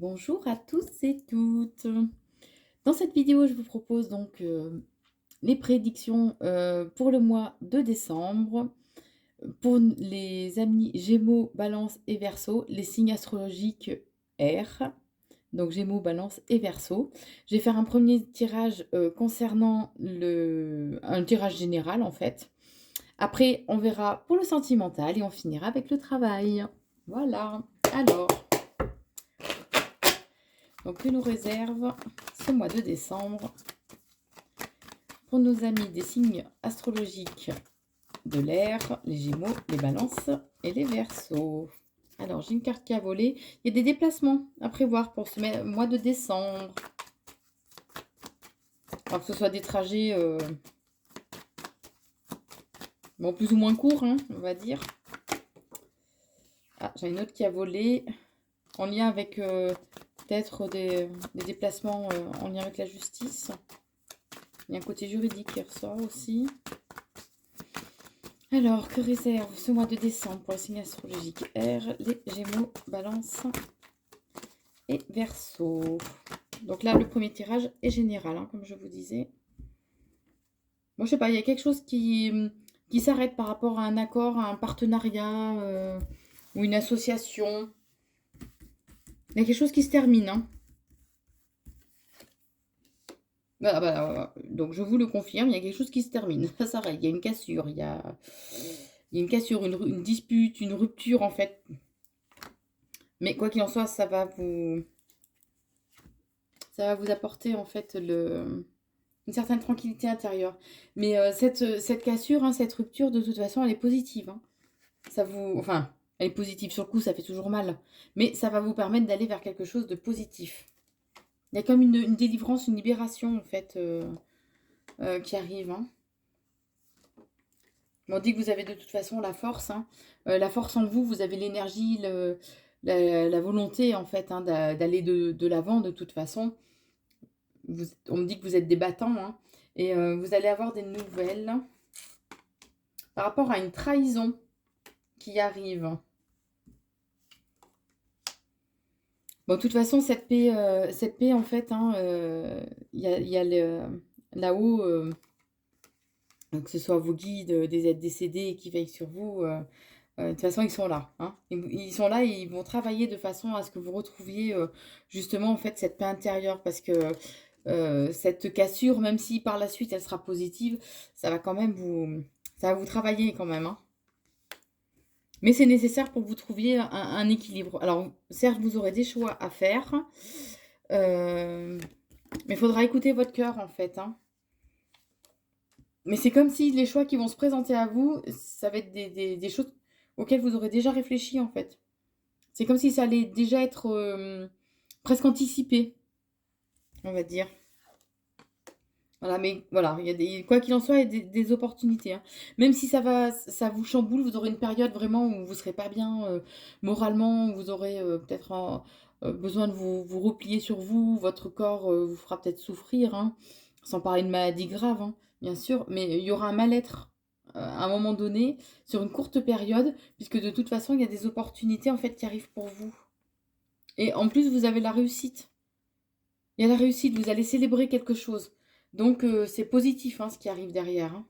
Bonjour à tous et toutes. Dans cette vidéo, je vous propose donc les prédictions pour le mois de décembre. Pour les amis Gémeaux, Balance et Verseau, les signes astrologiques R. Donc Gémeaux, Balance et Verseau. Je vais faire un premier tirage concernant un tirage général en fait. Après, on verra pour le sentimental et on finira avec le travail. Voilà. Alors. Donc, que nous réserve ce mois de décembre pour nos amis des signes astrologiques de l'air, les Gémeaux, les Balances et les Verseaux. Alors, j'ai une carte qui a volé. Il y a des déplacements à prévoir pour ce mois de décembre. Alors que ce soit des trajets bon, plus ou moins courts, hein, on va dire. Ah, j'ai une autre qui a volé en lien avec peut-être des déplacements en lien avec la justice. Il y a un côté juridique qui ressort aussi. Alors, que réserve ce mois de décembre pour les signes astrologiques R, les Gémeaux, Balance et Verseau. Donc là, le premier tirage est général, hein, comme je vous disais. Bon, je sais pas, il y a quelque chose qui s'arrête par rapport à un accord, à un partenariat ou une association. Il y a quelque chose qui se termine. Hein. Donc je vous le confirme, il y a quelque chose qui se termine. Ça s'arrête, il y a une cassure, il y a une cassure, une dispute, une rupture en fait. Mais quoi qu'il en soit, ça va vous apporter en fait une certaine tranquillité intérieure. Mais cette cassure, hein, cette rupture, de toute façon, elle est positive. Hein. Enfin, elle est positive sur le coup, ça fait toujours mal. Mais ça va vous permettre d'aller vers quelque chose de positif. Il y a comme une délivrance, une libération en fait qui arrive. Hein. On dit que vous avez de toute façon la force. Hein. La force en vous, vous avez l'énergie, la volonté en fait hein, d'aller de l'avant de toute façon. On me dit que vous êtes des battants. Hein, et vous allez avoir des nouvelles par rapport à une trahison qui arrive. Bon, de toute façon, cette paix en fait, hein, y a là-haut, que ce soit vos guides, des êtres décédés qui veillent sur vous, de toute façon, ils sont là. Hein. Ils sont là et ils vont travailler de façon à ce que vous retrouviez justement en fait cette paix intérieure parce que cette cassure, même si par la suite elle sera positive, ça va quand même ça va vous travailler quand même. Hein. Mais c'est nécessaire pour que vous trouviez un équilibre. Alors, certes, vous aurez des choix à faire, mais il faudra écouter votre cœur, en fait. Hein. Mais c'est comme si les choix qui vont se présenter à vous, ça va être des choses auxquelles vous aurez déjà réfléchi, en fait. C'est comme si ça allait déjà être presque anticipé, on va dire. Voilà, mais voilà, il y a quoi qu'il en soit, il y a des opportunités. Hein. Même si ça vous chamboule, vous aurez une période vraiment où vous ne serez pas bien moralement, où vous aurez peut-être besoin de vous replier sur vous, votre corps vous fera peut-être souffrir, hein, sans parler de maladies graves, hein, bien sûr, mais il y aura un mal-être à un moment donné, sur une courte période, puisque de toute façon, il y a des opportunités en fait qui arrivent pour vous. Et en plus, vous avez la réussite. Il y a la réussite, vous allez célébrer quelque chose. Donc, c'est positif hein, ce qui arrive derrière. Hein.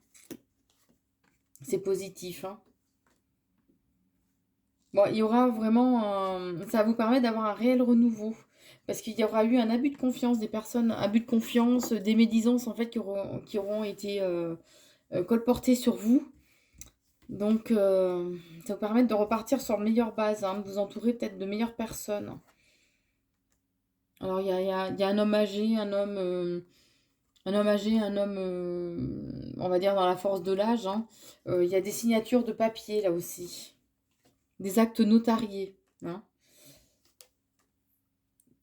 C'est positif. Hein. Bon, il y aura vraiment... ça va vous permettre d'avoir un réel renouveau. Parce qu'il y aura eu un abus de confiance des personnes, abus de confiance, des médisances en fait qui auront été colportées sur vous. Donc, ça va vous permettre de repartir sur de meilleures bases, hein, de vous entourer peut-être de meilleures personnes. Alors, il y a un homme âgé, un homme âgé, un homme, on va dire, dans la force de l'âge. Hein. Il y a des signatures de papier, là aussi. Des actes notariés. Hein.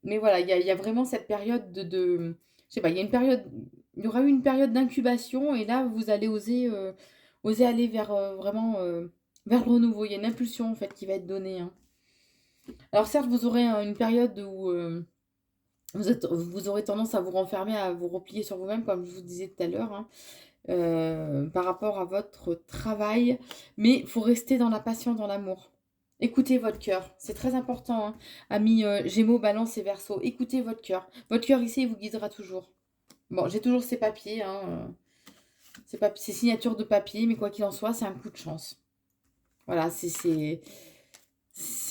Mais voilà, il y a vraiment cette période je sais pas, il y aura eu une période d'incubation et là, vous allez oser aller vers vraiment vers le renouveau. Il y a une impulsion, en fait, qui va être donnée. Hein. Alors certes, vous aurez une période où vous aurez tendance à vous renfermer, à vous replier sur vous-même, comme je vous disais tout à l'heure. Hein. Par rapport à votre travail. Mais il faut rester dans la passion, dans l'amour. Écoutez votre cœur. C'est très important, hein. Amis Gémeaux, Balance et Verseau. Écoutez votre cœur. Votre cœur ici, il vous guidera toujours. Bon, j'ai toujours ces papiers, hein. C'est signature de papier, mais quoi qu'il en soit, c'est un coup de chance. Voilà, c'est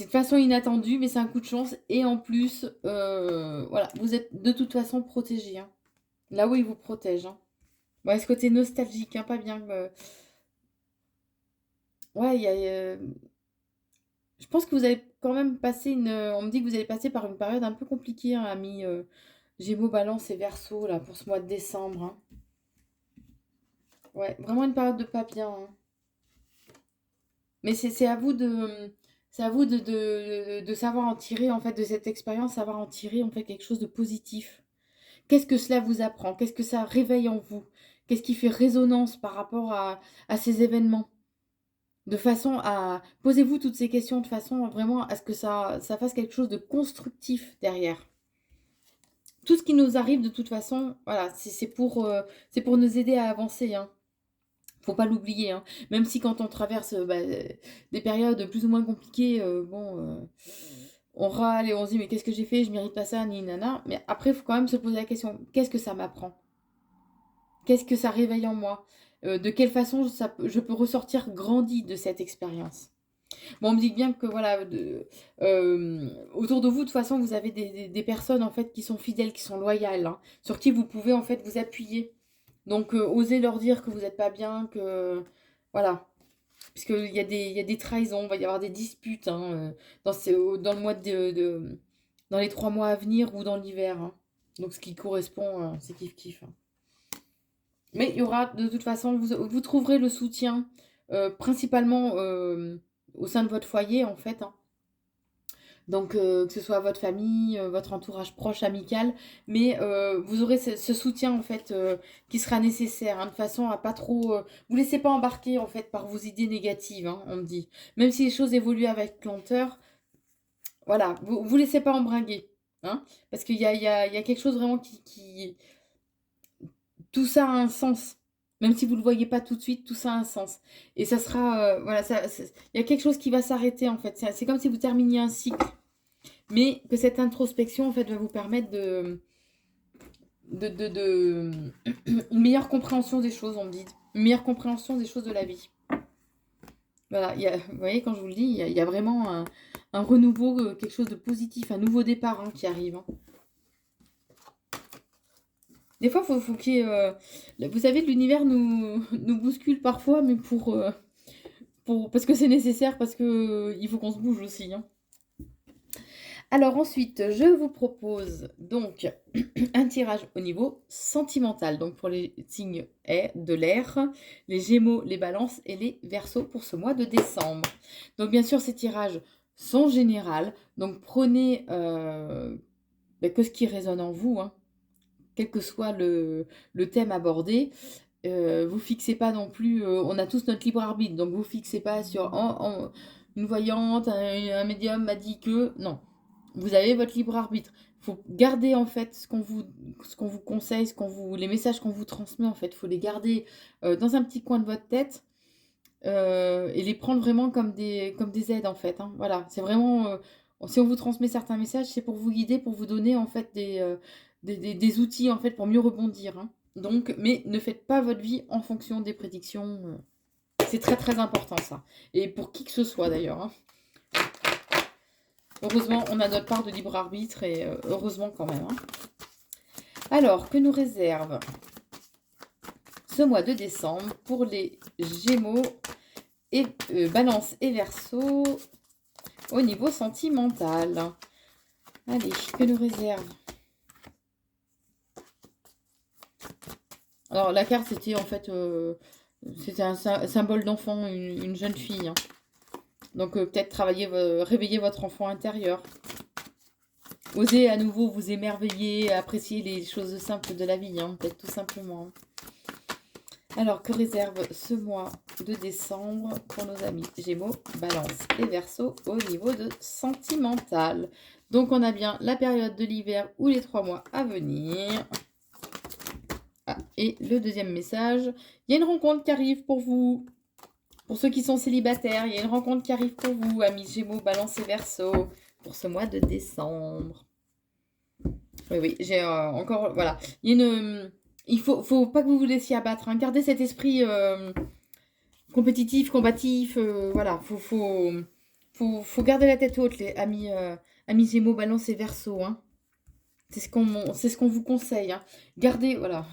de façon inattendue, mais c'est un coup de chance. Et en plus, voilà, vous êtes de toute façon protégé, hein. Là où il vous protège, hein. Ouais, ce côté nostalgique, hein, pas bien. Ouais, il y a, je pense que vous allez quand même passer une. On me dit que vous allez passer par une période un peu compliquée, hein, amis Gémeaux, Balance et Verseau, là, pour ce mois de décembre, hein. Ouais, vraiment une période de pas bien, hein. Mais c'est à vous de. C'est à vous de savoir en tirer, en fait, de cette expérience, savoir en tirer, en fait, quelque chose de positif. Qu'est-ce que cela vous apprend? Qu'est-ce que ça réveille en vous? Qu'est-ce qui fait résonance par rapport à ces événements? De façon à... Posez-vous toutes ces questions de façon vraiment à ce que ça fasse quelque chose de constructif derrière. Tout ce qui nous arrive de toute façon, voilà, c'est pour nous aider à avancer, hein. Faut pas l'oublier, hein. Même si quand on traverse des périodes plus ou moins compliquées, on râle et on se dit mais qu'est-ce que j'ai fait? Je mérite pas ça, ni nana. Mais après, il faut quand même se poser la question, qu'est-ce que ça m'apprend? Qu'est-ce que ça réveille en moi? De quelle façon je peux ressortir grandi de cette expérience? Bon, on me dit bien que voilà, autour de vous, de toute façon, vous avez des personnes en fait qui sont fidèles, qui sont loyales, hein, sur qui vous pouvez en fait vous appuyer. Donc, osez leur dire que vous n'êtes pas bien, que voilà, puisqu'il y a des trahisons, il va y avoir des disputes, hein, dans le mois dans les 3 mois à venir ou dans l'hiver, hein. Donc, ce qui correspond, c'est kiff kiff, hein. Mais il y aura de toute façon, vous trouverez le soutien principalement au sein de votre foyer en fait, hein. Donc que ce soit votre famille, votre entourage proche, amical, mais vous aurez ce soutien en fait qui sera nécessaire, hein, de façon à pas trop... vous laissez pas embarquer en fait par vos idées négatives, hein, on me dit. Même si les choses évoluent avec lenteur, voilà, vous laissez pas embringuer, hein, parce qu'il y a quelque chose vraiment tout ça a un sens. Même si vous ne le voyez pas tout de suite, tout ça a un sens. Et ça sera, voilà, il y a quelque chose qui va s'arrêter en fait. C'est comme si vous terminiez un cycle. Mais que cette introspection en fait va vous permettre de une meilleure compréhension des choses, on me dit. Une meilleure compréhension des choses de la vie. Voilà, vous voyez, quand je vous le dis, il y a vraiment un renouveau, quelque chose de positif, un nouveau départ, hein, qui arrive, hein. Des fois, faut qu'il y ait, vous savez, l'univers nous bouscule parfois, mais parce que c'est nécessaire, parce que il faut qu'on se bouge aussi, hein. Alors ensuite, je vous propose donc un tirage au niveau sentimental, donc pour les signes de l'air, les Gémeaux, les Balances et les Verseaux pour ce mois de décembre. Donc bien sûr, ces tirages sont généraux, donc prenez que ce qui résonne en vous, hein, quel que soit le thème abordé. Vous fixez pas non plus, on a tous notre libre arbitre, donc vous fixez pas sur une voyante, un médium m'a dit que, non. Vous avez votre libre arbitre. Il faut garder en fait ce qu'on vous conseille, les messages qu'on vous transmet en fait. Il faut les garder dans un petit coin de votre tête et les prendre vraiment comme des aides en fait, hein. Voilà, c'est vraiment si on vous transmet certains messages, c'est pour vous guider, pour vous donner en fait des outils en fait pour mieux rebondir, hein. Donc, mais ne faites pas votre vie en fonction des prédictions. C'est très très important ça. Et pour qui que ce soit d'ailleurs, hein. Heureusement, on a notre part de libre arbitre et heureusement quand même, hein. Alors, que nous réserve ce mois de décembre pour les Gémeaux et Balance et Verseau au niveau sentimental? Allez, que nous réserve? Alors, la carte, c'était en fait c'était un symbole d'enfant, une jeune fille, hein. Donc, peut-être réveiller votre enfant intérieur. Osez à nouveau vous émerveiller, apprécier les choses simples de la vie, hein, peut-être tout simplement. Alors, que réserve ce mois de décembre pour nos amis Gémeaux, Balance et Verseau au niveau de sentimental? Donc, on a bien la période de l'hiver ou les 3 mois à venir. Ah, et le deuxième message, il y a une rencontre qui arrive pour vous. Pour ceux qui sont célibataires, il y a une rencontre qui arrive pour vous, amis Gémeaux, Balance et Verseau, pour ce mois de décembre. Oui, oui, j'ai encore... Voilà. Il y a une... Il faut pas que vous vous laissiez abattre, hein. Gardez cet esprit compétitif, combatif. Voilà, faut garder la tête haute, les amis, amis Gémeaux, Balance et Verseau, hein. C'est ce qu'on vous conseille, hein. Gardez, voilà,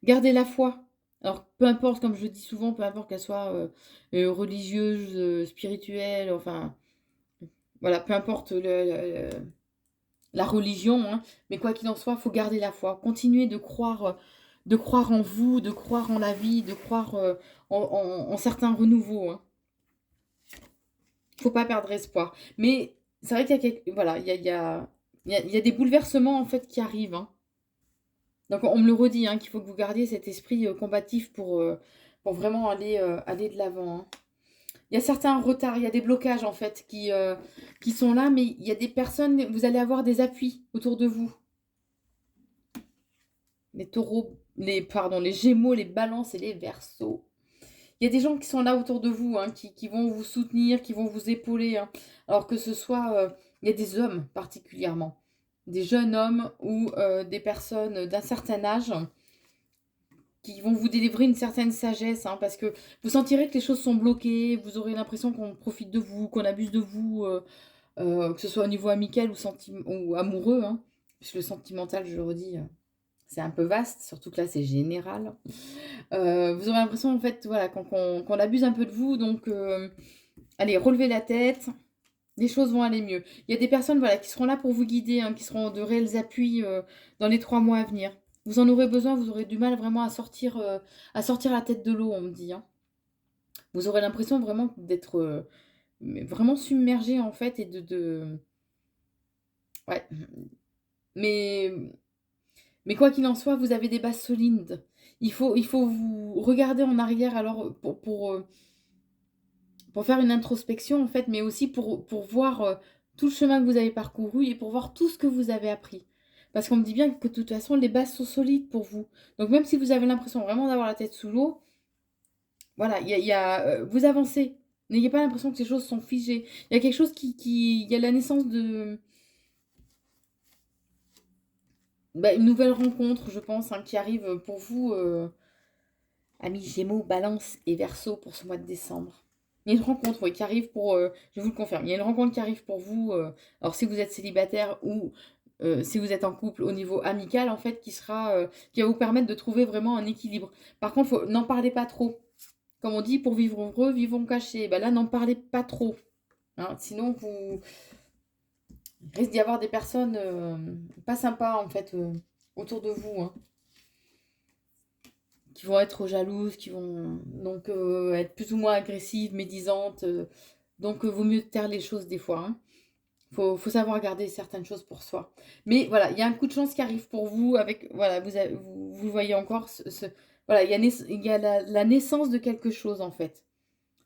gardez la foi. Alors, peu importe, comme je dis souvent, peu importe qu'elle soit religieuse, spirituelle, enfin, voilà, peu importe la religion, hein, mais quoi qu'il en soit, il faut garder la foi. Continuez de croire en vous, de croire en la vie, de croire en certains renouveaux, hein. Faut pas perdre espoir. Mais c'est vrai qu'il y a voilà, il y a des bouleversements en fait qui arrivent, hein. Donc on me le redit, hein, qu'il faut que vous gardiez cet esprit combatif pour vraiment aller de l'avant, hein. Il y a certains retards, il y a des blocages en fait qui sont là, mais il y a des personnes, vous allez avoir des appuis autour de vous. Les taureaux, pardon, les gémeaux, les balances et les verseaux. Il y a des gens qui sont là autour de vous, hein, qui vont vous soutenir, qui vont vous épauler, hein. Alors que ce soit, il y a des hommes particulièrement, des jeunes hommes ou des personnes d'un certain âge qui vont vous délivrer une certaine sagesse, hein, parce que vous sentirez que les choses sont bloquées, vous aurez l'impression qu'on profite de vous, qu'on abuse de vous, que ce soit au niveau amical ou amoureux, hein, puisque le sentimental, je le redis, c'est un peu vaste, surtout que là, c'est général. Vous aurez l'impression, en fait, voilà, qu'on abuse un peu de vous, donc allez, relevez la tête, les choses vont aller mieux. Il y a des personnes, voilà, qui seront là pour vous guider, hein, qui seront de réels appuis dans les 3 mois à venir. Vous en aurez besoin, vous aurez du mal vraiment à sortir la tête de l'eau, on me dit, hein. Vous aurez l'impression vraiment d'être vraiment submergé, en fait, et ouais. Mais, mais quoi qu'il en soit, vous avez des bases solides. Il faut vous regarder en arrière alors pour faire une introspection, en fait, mais aussi pour voir tout le chemin que vous avez parcouru et pour voir tout ce que vous avez appris. Parce qu'on me dit bien que de toute façon, les bases sont solides pour vous. Donc même si vous avez l'impression vraiment d'avoir la tête sous l'eau, voilà, vous avancez. N'ayez pas l'impression que les choses sont figées. Il y a quelque chose il y a la naissance de une nouvelle rencontre, je pense, hein, qui arrive pour vous, amis Gémeaux, Balance et Verseau pour ce mois de décembre. Il y a une rencontre, oui, qui arrive je vous le confirme, il y a une rencontre qui arrive pour vous, alors si vous êtes célibataire ou si vous êtes en couple au niveau amical, en fait, qui va vous permettre de trouver vraiment un équilibre. Par contre, n'en parlez pas trop. Comme on dit, pour vivre heureux, vivons cachés. Ben là, n'en parlez pas trop, hein, sinon, il risque d'y avoir des personnes pas sympas, en fait, autour de vous, hein, qui vont être jalouses, qui vont donc être plus ou moins agressives, médisantes. Donc, vaut mieux taire les choses des fois, hein. Faut savoir garder certaines choses pour soi. Mais voilà, il y a un coup de chance qui arrive pour vous avec, voilà, vous voyez encore, voilà, il y a la naissance de quelque chose en fait.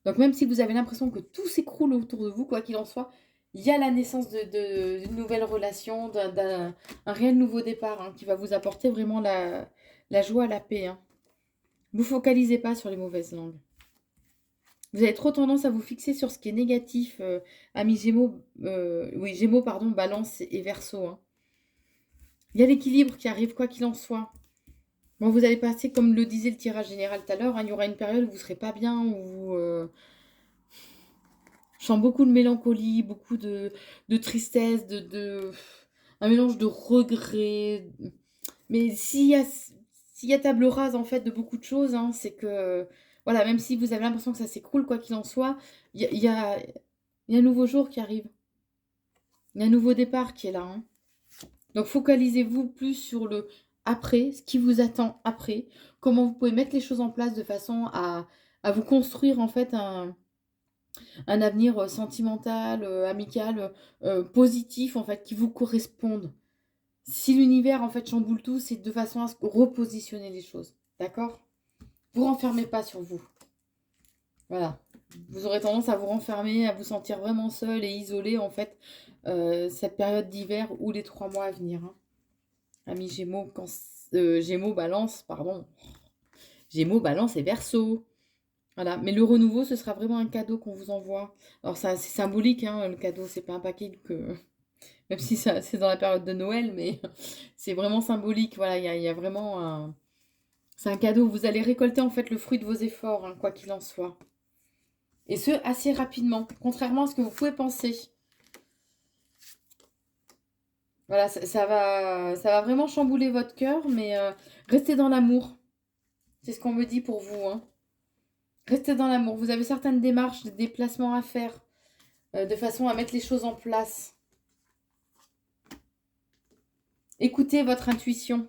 Donc même si vous avez l'impression que tout s'écroule autour de vous, quoi qu'il en soit, il y a la naissance d'une nouvelle relation, un réel nouveau départ, hein, qui va vous apporter vraiment la joie, la paix, hein. Vous focalisez pas sur les mauvaises langues. Vous avez trop tendance à vous fixer sur ce qui est négatif, amis Gémeaux, oui, Gémeaux, pardon, Balance et Verseau, hein. Il y a l'équilibre qui arrive, quoi qu'il en soit. Bon, vous allez passer, comme le disait le tirage général tout à l'heure, hein, il y aura une période où vous ne serez pas bien, où je sens beaucoup de mélancolie, beaucoup de tristesse, un mélange de regrets. Mais s'il y a table rase, en fait, de beaucoup de choses, hein, c'est que, voilà, même si vous avez l'impression que ça s'écroule, quoi qu'il en soit, il y a un nouveau jour qui arrive. Il y a un nouveau départ qui est là, hein. Donc, focalisez-vous plus sur le après, ce qui vous attend après, comment vous pouvez mettre les choses en place de façon à vous construire, en fait, un avenir sentimental, amical, positif, en fait, qui vous corresponde. Si l'univers, en fait, chamboule tout, c'est de façon à repositionner les choses. D'accord? Vous renfermez pas sur vous. Voilà. Vous aurez tendance à vous renfermer, à vous sentir vraiment seul et isolé, en fait, cette période d'hiver ou les 3 mois à venir, hein. Amis Gémeaux, Gémeaux, Balance, pardon. Gémeaux, Balance et Verseau. Voilà, mais le renouveau, ce sera vraiment un cadeau qu'on vous envoie. Alors c'est symbolique, hein, le cadeau, c'est pas un paquet que même si ça c'est dans la période de Noël, mais c'est vraiment symbolique. Voilà, il y a vraiment un c'est un cadeau. Vous allez récolter en fait le fruit de vos efforts, hein, quoi qu'il en soit. Et ce, assez rapidement, contrairement à ce que vous pouvez penser. Voilà, ça va vraiment chambouler votre cœur, mais restez dans l'amour. C'est ce qu'on me dit pour vous, hein. Restez dans l'amour. Vous avez certaines démarches, des déplacements à faire, de façon à mettre les choses en place. Écoutez votre intuition.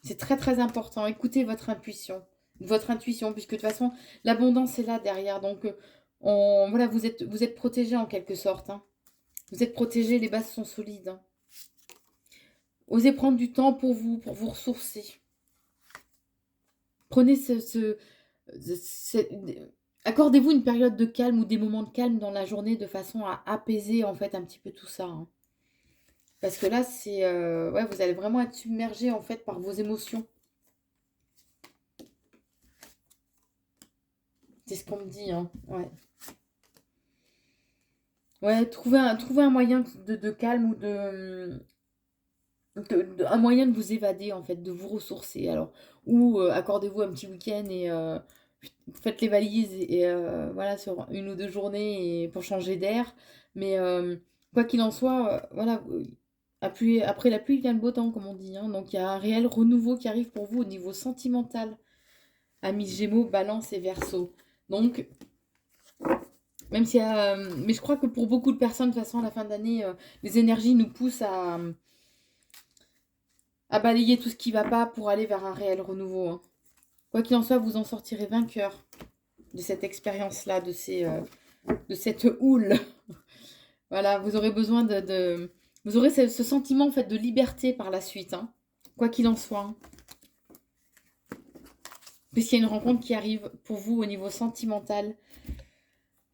C'est très très important. Écoutez votre intuition. Votre intuition, puisque de toute façon, l'abondance est là derrière. Donc, voilà, vous êtes protégé en quelque sorte, hein. Vous êtes protégé, les bases sont solides, hein. Osez prendre du temps pour vous ressourcer. Prenez accordez-vous une période de calme ou des moments de calme dans la journée de façon à apaiser en fait un petit peu tout ça, hein. Parce que là, ouais, vous allez vraiment être submergé en fait par vos émotions. C'est ce qu'on me dit, hein. Ouais. Ouais, trouver un moyen de calme ou un moyen de vous évader en fait, de vous ressourcer. Alors, ou accordez-vous un petit week-end et faites les valises et voilà, sur 1 ou 2 journées pour changer d'air. Mais quoi qu'il en soit, voilà, après la pluie vient le beau temps, comme on dit, hein. Donc il y a un réel renouveau qui arrive pour vous au niveau sentimental, amis Gémeaux, Balance et Verseau. Donc, même s'il y a, mais je crois que pour beaucoup de personnes, de toute façon, à la fin d'année, les énergies nous poussent à balayer tout ce qui ne va pas pour aller vers un réel renouveau, hein. Quoi qu'il en soit, vous en sortirez vainqueur de cette expérience-là, de cette houle. Voilà, vous aurez besoin vous aurez ce sentiment en fait de liberté par la suite, hein. Quoi qu'il en soit, hein. Puisqu'il y a une rencontre qui arrive pour vous au niveau sentimental.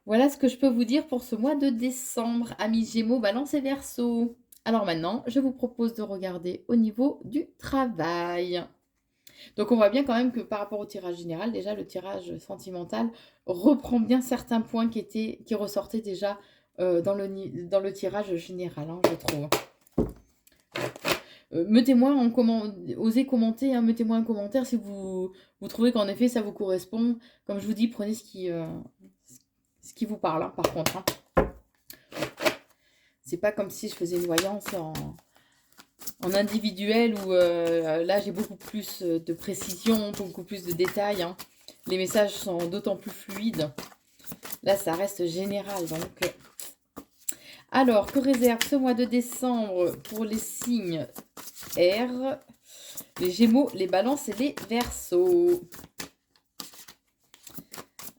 Voilà ce que je peux vous dire pour ce mois de décembre, amis Gémeaux, Balance et Verseau. Alors maintenant, je vous propose de regarder au niveau du travail. Donc on voit bien quand même que par rapport au tirage général, déjà le tirage sentimental reprend bien certains points qui ressortaient déjà dans le tirage général, hein, je trouve. Mettez-moi osez commenter, hein, mettez-moi un commentaire si vous trouvez qu'en effet ça vous correspond. Comme je vous dis, prenez ce qui vous parle, hein, par contre, hein. C'est pas comme si je faisais une voyance en individuel où là j'ai beaucoup plus de précision, beaucoup plus de détails, hein. Les messages sont d'autant plus fluides. Là ça reste général. Donc alors, que réserve ce mois de décembre pour les signes R, les Gémeaux, les Balances et les Verseaux?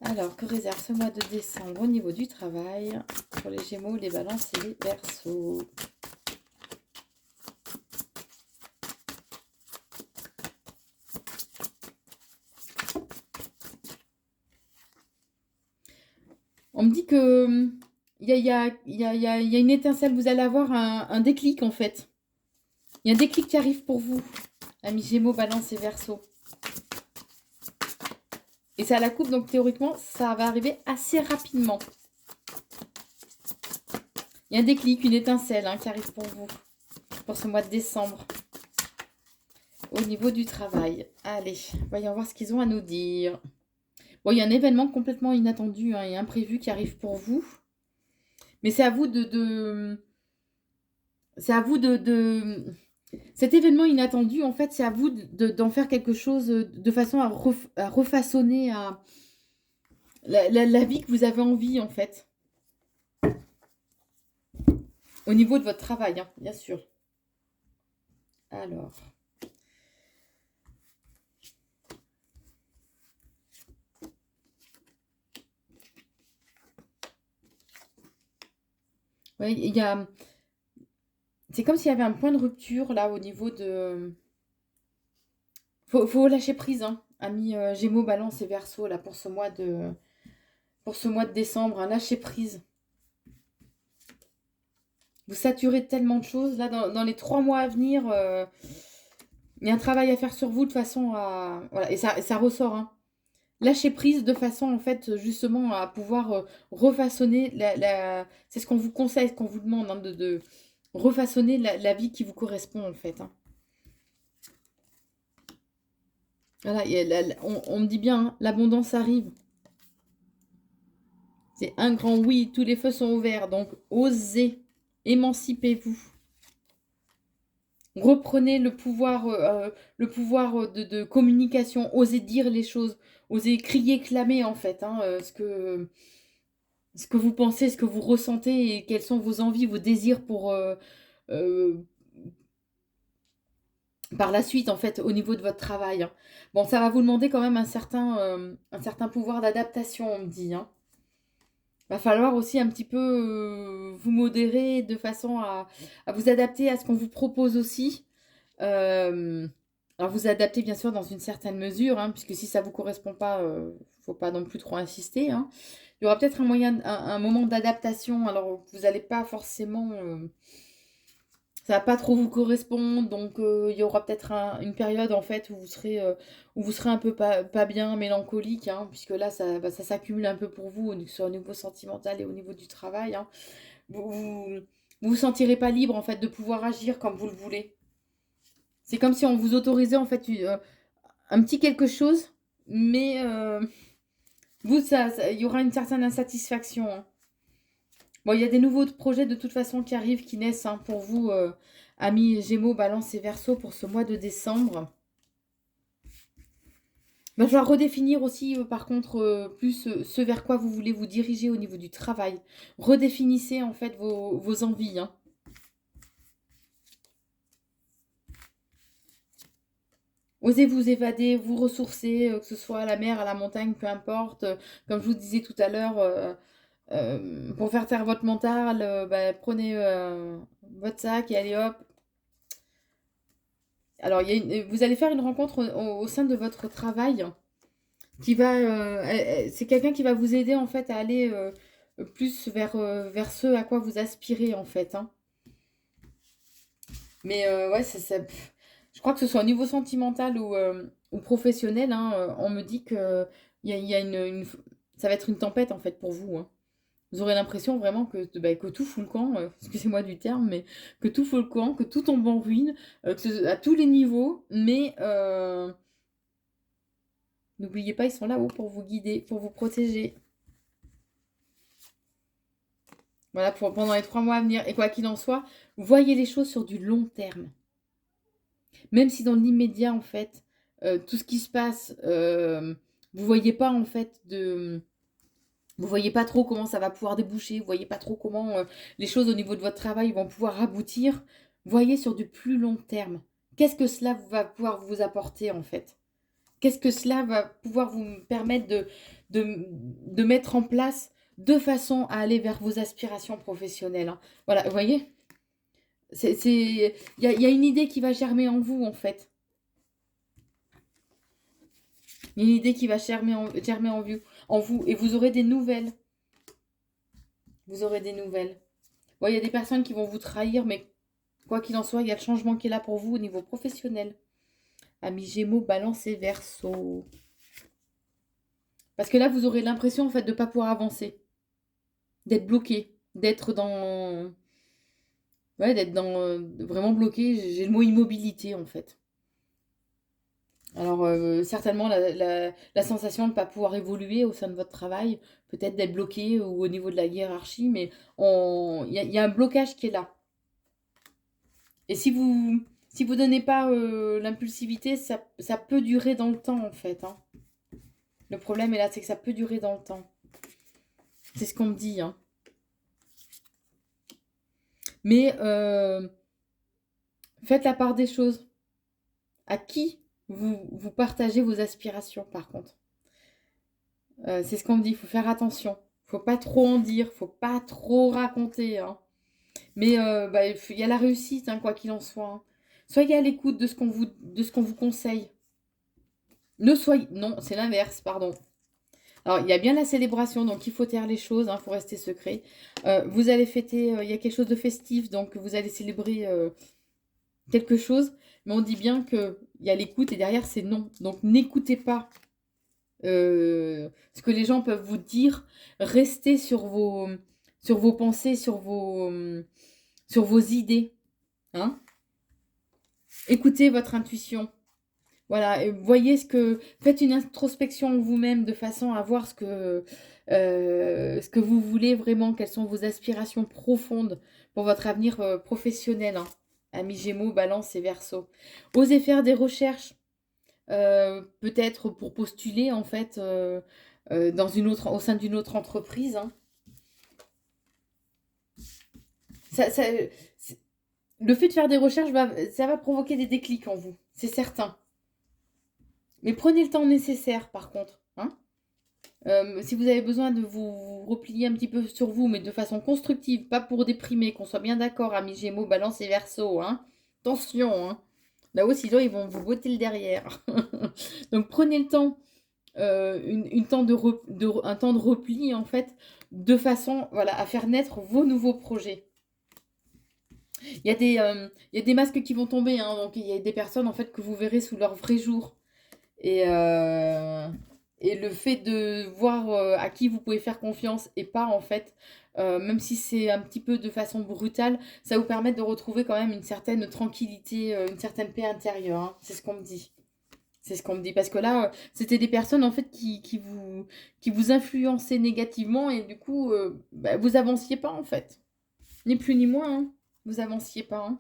Alors, que réserve ce mois de décembre au niveau du travail pour les Gémeaux, les Balances et les Verseaux? On me dit que il y a une étincelle, vous allez avoir un déclic en fait. Il y a un déclic qui arrive pour vous, amis Gémeaux, Balance et Verseau. Et c'est à la coupe, donc théoriquement, ça va arriver assez rapidement. Il y a un déclic, une étincelle, hein, qui arrive pour vous, pour ce mois de décembre. Au niveau du travail. Allez, voyons voir ce qu'ils ont à nous dire. Bon, il y a un événement complètement inattendu, hein, et imprévu qui arrive pour vous. Mais c'est à vous c'est à vous cet événement inattendu, en fait, c'est à vous d'en faire quelque chose de façon à refaçonner la vie que vous avez envie, en fait. Au niveau de votre travail, hein, bien sûr. Alors. Oui, il y a... C'est comme s'il y avait un point de rupture, là, au niveau de... Faut lâcher prise, hein, amis Gémeaux, Balance et Verseau, là, pour ce mois de décembre, hein, lâcher prise. Vous saturez de tellement de choses, là, dans les 3 mois à venir, il y a un travail à faire sur vous de façon à... Voilà, et ça ressort, hein. lâcher prise de façon, en fait, justement, à pouvoir refaçonner c'est ce qu'on vous conseille, ce qu'on vous demande, hein, de refaçonner la vie qui vous correspond, en fait. Hein. Voilà, on me dit bien, hein, l'abondance arrive. C'est un grand oui, tous les feux sont ouverts, donc osez, émancipez-vous. Reprenez le pouvoir de communication, osez dire les choses, osez crier, clamer en fait, hein, ce que vous pensez, ce que vous ressentez et quelles sont vos envies, vos désirs pour euh, par la suite en fait au niveau de votre travail. Hein. Bon, ça va vous demander quand même un certain pouvoir d'adaptation, on me dit. Hein. Va falloir aussi un petit peu vous modérer de façon à vous adapter à ce qu'on vous propose aussi. Alors vous adapter bien sûr dans une certaine mesure, hein, puisque si ça ne vous correspond pas, faut pas non plus trop insister. Hein. Il y aura peut-être un moyen, un moment d'adaptation. Alors vous n'allez pas forcément, ça va pas trop vous correspondre, donc il y aura peut-être une période en fait où vous serez un peu pas bien, mélancolique, hein, puisque là ça s'accumule un peu pour vous sur au niveau sentimental et au niveau du travail. Hein. Vous sentirez pas libre en fait de pouvoir agir comme vous le voulez. C'est comme si on vous autorisait en fait un petit quelque chose, mais vous, il y aura une certaine insatisfaction. Hein. Bon, il y a des nouveaux projets de toute façon qui arrivent, qui naissent hein, pour vous, amis Gémeaux, Balance et Verseau, pour ce mois de décembre. Il va falloir redéfinir aussi, par contre, plus ce vers quoi vous voulez vous diriger au niveau du travail. Redéfinissez en fait vos envies. Hein. Osez vous évader, vous ressourcer, que ce soit à la mer, à la montagne, peu importe. Comme je vous disais tout à l'heure, pour faire taire votre mental, bah, prenez votre sac et allez hop. Alors, vous allez faire une rencontre au sein de votre travail qui va. C'est quelqu'un qui va vous aider en fait à aller plus vers ce à quoi vous aspirez en fait. Hein. Mais ouais, je crois que ce soit au niveau sentimental ou professionnel, hein, on me dit que il y a ça va être une tempête en fait pour vous. Hein. Vous aurez l'impression vraiment que tout fout le camp, excusez-moi du terme, mais que tout fout le camp, que tout tombe en ruine, à tous les niveaux, mais n'oubliez pas, ils sont là-haut pour vous guider, pour vous protéger. Voilà, pendant les 3 mois à venir. Et quoi qu'il en soit, voyez les choses sur du long terme. Même si dans l'immédiat, en fait, tout ce qui se passe, vous voyez pas, en fait, vous voyez pas trop comment ça va pouvoir déboucher, vous voyez pas trop comment les choses au niveau de votre travail vont pouvoir aboutir. Voyez sur du plus long terme. Qu'est-ce que cela va pouvoir vous apporter, en fait? Qu'est-ce que cela va pouvoir vous permettre de mettre en place de façon à aller vers vos aspirations professionnelles. Hein. Voilà, vous voyez, il y a une idée qui va germer en vous, en fait. Une idée qui va germer en vous. Et vous aurez des nouvelles. Vous aurez des nouvelles. Bon, il y a des personnes qui vont vous trahir, mais quoi qu'il en soit, il y a le changement qui est là pour vous au niveau professionnel. Amis Gémeaux, Balance et Verseau. Parce que là, vous aurez l'impression, en fait, de ne pas pouvoir avancer. D'être bloqué. D'être dans... Ouais, d'être vraiment bloqué. J'ai le mot immobilité, en fait. Alors, certainement, la sensation de ne pas pouvoir évoluer au sein de votre travail, peut-être d'être bloqué ou au niveau de la hiérarchie, mais il y a un blocage qui est là. Et si vous donnez pas l'impulsivité, ça peut durer dans le temps, en fait. Hein. Le problème est là, c'est que ça peut durer dans le temps. C'est ce qu'on me dit. Hein. Mais faites la part des choses. À qui vous partagez vos aspirations, par contre. C'est ce qu'on me dit, il faut faire attention. Faut pas trop en dire, faut pas trop raconter. Hein. Mais bah, il y a la réussite, hein, quoi qu'il en soit. Hein. Soyez à l'écoute de ce qu'on vous conseille. Non, c'est l'inverse, pardon. Alors, il y a bien la célébration, donc il faut taire les choses, il faut rester secret. Vous allez fêter, il y a quelque chose de festif, donc vous allez célébrer quelque chose, mais on dit bien qu'il y a l'écoute et derrière c'est non. Donc n'écoutez pas ce que les gens peuvent vous dire. Restez sur vos pensées, sur vos idées. Hein. Écoutez votre intuition. Voilà, et voyez faites une introspection vous-même de façon à voir ce que vous voulez vraiment, quelles sont vos aspirations profondes pour votre avenir professionnel, hein. Amis Gémeaux, Balance et Verseau. Osez faire des recherches, peut-être pour postuler en fait au sein d'une autre entreprise, hein. Ça, le fait de faire des recherches, ça va provoquer des déclics en vous, c'est certain. Mais prenez le temps nécessaire, par contre. Hein. Si vous avez besoin de vous replier un petit peu sur vous, mais de façon constructive, pas pour déprimer, qu'on soit bien d'accord, amis Gémeaux, Balance et Verseau. Hein. Attention, hein. Là-haut, sinon, ils vont vous botter le derrière. Donc, prenez le temps, un temps de repli, en fait, de façon voilà, à faire naître vos nouveaux projets. Il y a des masques qui vont tomber, hein, donc il y a des personnes, en fait, que vous verrez sous leur vrai jour. Et le fait de voir à qui vous pouvez faire confiance et pas, en fait, même si c'est un petit peu de façon brutale, ça vous permet de retrouver quand même une certaine tranquillité, une certaine paix intérieure. Hein. C'est ce qu'on me dit. C'est ce qu'on me dit. Parce que là, c'était des personnes, en fait, qui vous influençaient négativement et du coup, vous avanciez pas, en fait. Ni plus ni moins, hein. Vous avanciez pas. Hein.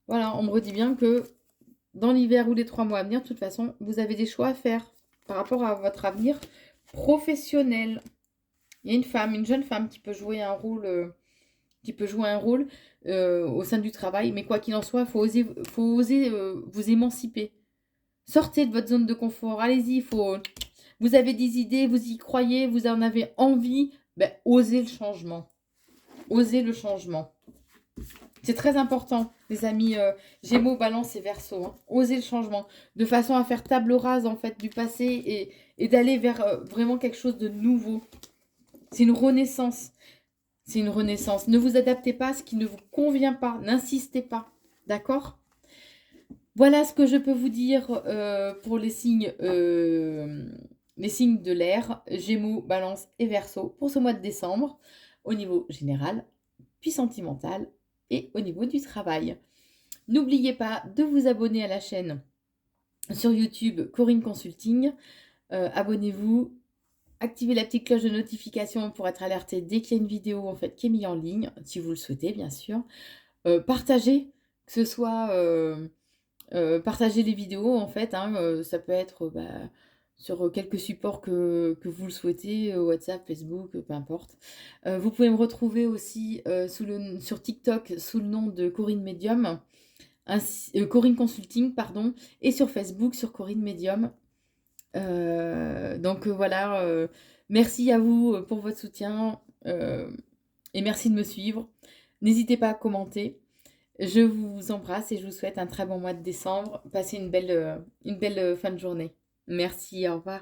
Voilà, on me redit bien que dans l'hiver ou les 3 mois à venir, de toute façon, vous avez des choix à faire par rapport à votre avenir professionnel. Il y a une jeune femme qui peut jouer un rôle, au sein du travail, mais quoi qu'il en soit, faut oser vous émanciper. Sortez de votre zone de confort, allez-y, vous avez des idées, vous y croyez, vous en avez envie, osez le changement. Osez le changement. C'est très important, les amis Gémeaux, Balance et Verseau. Hein. Osez le changement, de façon à faire table rase en fait du passé et d'aller vers vraiment quelque chose de nouveau. C'est une renaissance. C'est une renaissance. Ne vous adaptez pas à ce qui ne vous convient pas. N'insistez pas. D'accord ? Voilà ce que je peux vous dire pour les signes de l'air, Gémeaux, Balance et Verseau pour ce mois de décembre, au niveau général, puis sentimental et au niveau du travail. N'oubliez pas de vous abonner à la chaîne sur YouTube Corinne Consulting. Abonnez-vous, activez la petite cloche de notification pour être alerté dès qu'il y a une vidéo en fait qui est mise en ligne, si vous le souhaitez bien sûr. Partagez, que ce soit partager les vidéos en fait, hein, ça peut être sur quelques supports que vous le souhaitez, WhatsApp, Facebook, peu importe. Vous pouvez me retrouver aussi sur TikTok sous le nom de Corinne Medium, Corinne Consulting, pardon, et sur Facebook sur Corinne Medium. Donc voilà, merci à vous pour votre soutien et merci de me suivre. N'hésitez pas à commenter. Je vous embrasse et je vous souhaite un très bon mois de décembre. Passez une belle fin de journée. Merci, au revoir.